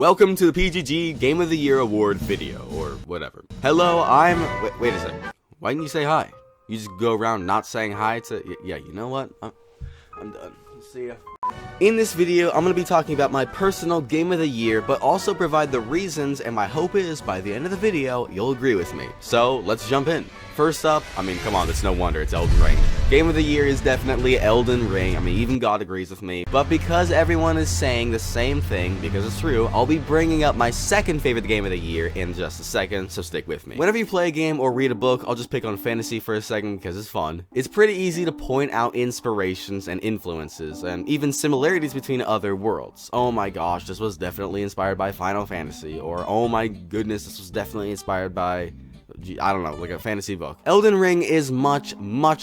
Welcome to the PGG Game of the Year Award video, or whatever. Hello, wait a second. Why didn't you say hi? You just go around not saying hi to, yeah, you know what? I'm done. See ya. In this video, I'm going to be talking about my personal Game of the Year, but also provide the reasons, and my hope is, by the end of the video, you'll agree with me. So, let's jump in. First up, come on, it's no wonder, it's Elden Ring. Game of the Year is definitely Elden Ring, even God agrees with me. But because everyone is saying the same thing, because it's true, I'll be bringing up my second favorite Game of the Year in just a second, so stick with me. Whenever you play a game or read a book, I'll just pick on fantasy for a second because it's fun. It's pretty easy to point out inspirations and influences, and even similarities between other worlds. Oh my gosh, this was definitely inspired by Final Fantasy, or oh my goodness, this was definitely inspired by, I don't know, like a fantasy book. Elden Ring is much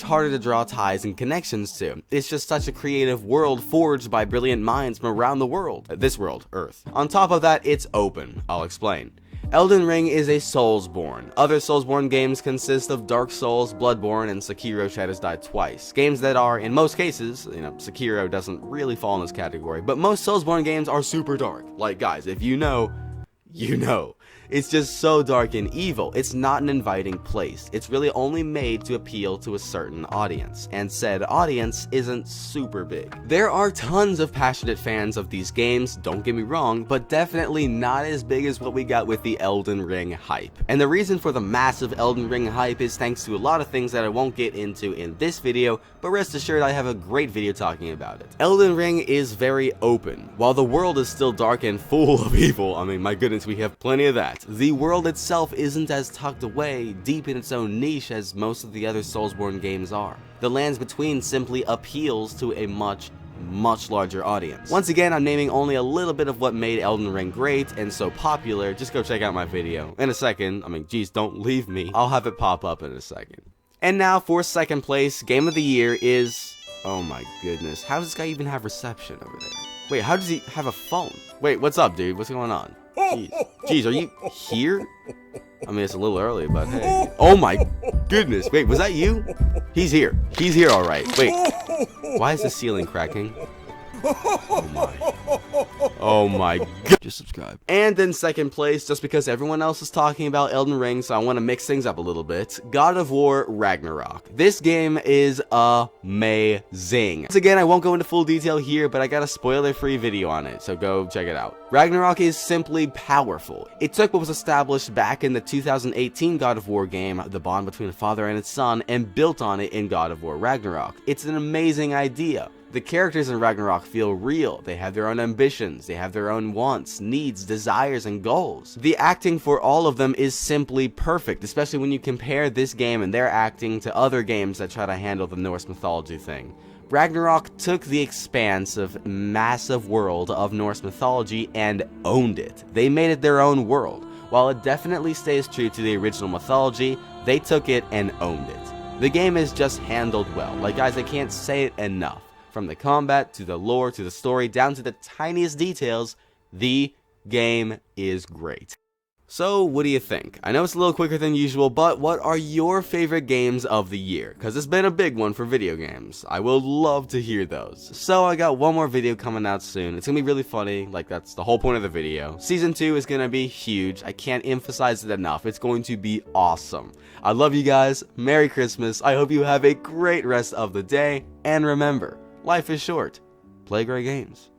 harder to draw ties and connections to. It's just such a creative world forged by brilliant minds from around the world. This world, Earth. On top of that, it's open. I'll explain. Elden Ring is a Soulsborne. Other Soulsborne games consist of Dark Souls, Bloodborne, and Sekiro Shadows Die Twice. Games that are, in most cases, Sekiro doesn't really fall in this category, but most Soulsborne games are super dark. Like, guys, if you know, you know. It's just so dark and evil. It's not an inviting place. It's really only made to appeal to a certain audience, and said audience isn't super big. There are tons of passionate fans of these games, don't get me wrong, but definitely not as big as what we got with the Elden Ring hype. And the reason for the massive Elden Ring hype is thanks to a lot of things that I won't get into in this video, but rest assured I have a great video talking about it. Elden Ring is very open. While the world is still dark and full of evil, my goodness, we have plenty of that. The world itself isn't as tucked away, deep in its own niche as most of the other Soulsborne games are. The lands between simply appeals to a much larger audience. Once again, I'm naming only a little bit of what made Elden Ring great and so popular. Just go check out my video. In a second, geez, don't leave me. I'll have it pop up in a second. And now for second place, Game of the Year is, oh my goodness, how does this guy even have reception over there? Wait, how does he have a phone? Wait, what's up, dude? What's going on? Jeez, are you here? It's a little early, but hey. Oh my goodness. Wait, was that you? He's here. He's here, all right. Wait. Why is the ceiling cracking? Oh my god. Just subscribe. And in second place, just because everyone else is talking about Elden Ring, so I want to mix things up a little bit, God of War Ragnarok. This game is amazing. Once again, I won't go into full detail here, but I got a spoiler-free video on it, so go check it out. Ragnarok is simply powerful. It took what was established back in the 2018 God of War game, the bond between a father and his son, and built on it in God of War Ragnarok. It's an amazing idea. The characters in Ragnarok feel real. They have their own ambitions, they have their own wants, needs, desires, and goals. The acting for all of them is simply perfect, especially when you compare this game and their acting to other games that try to handle the Norse mythology thing. Ragnarok took the expansive, massive world of Norse mythology and owned it. They made it their own world. While it definitely stays true to the original mythology, they took it and owned it. The game is just handled well. Like, guys, I can't say it enough. From the combat, to the lore, to the story, down to the tiniest details, the game is great. So, what do you think? I know it's a little quicker than usual, but what are your favorite games of the year? Because it's been a big one for video games. I will love to hear those. So, I got one more video coming out soon. It's going to be really funny, like that's the whole point of the video. Season 2 is going to be huge. I can't emphasize it enough. It's going to be awesome. I love you guys. Merry Christmas. I hope you have a great rest of the day. And remember, life is short. Play great games.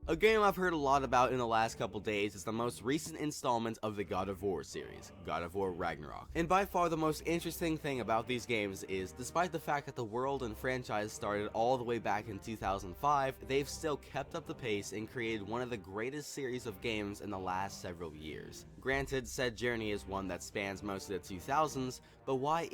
A game I've heard a lot about in the last couple days is the most recent installment of the God of War series, God of War Ragnarok. And by far the most interesting thing about these games is, despite the fact that the world and franchise started all the way back in 2005, they've still kept up the pace and created one of the greatest series of games in the last several years. Granted, said journey is one that spans most of the 2000s, but why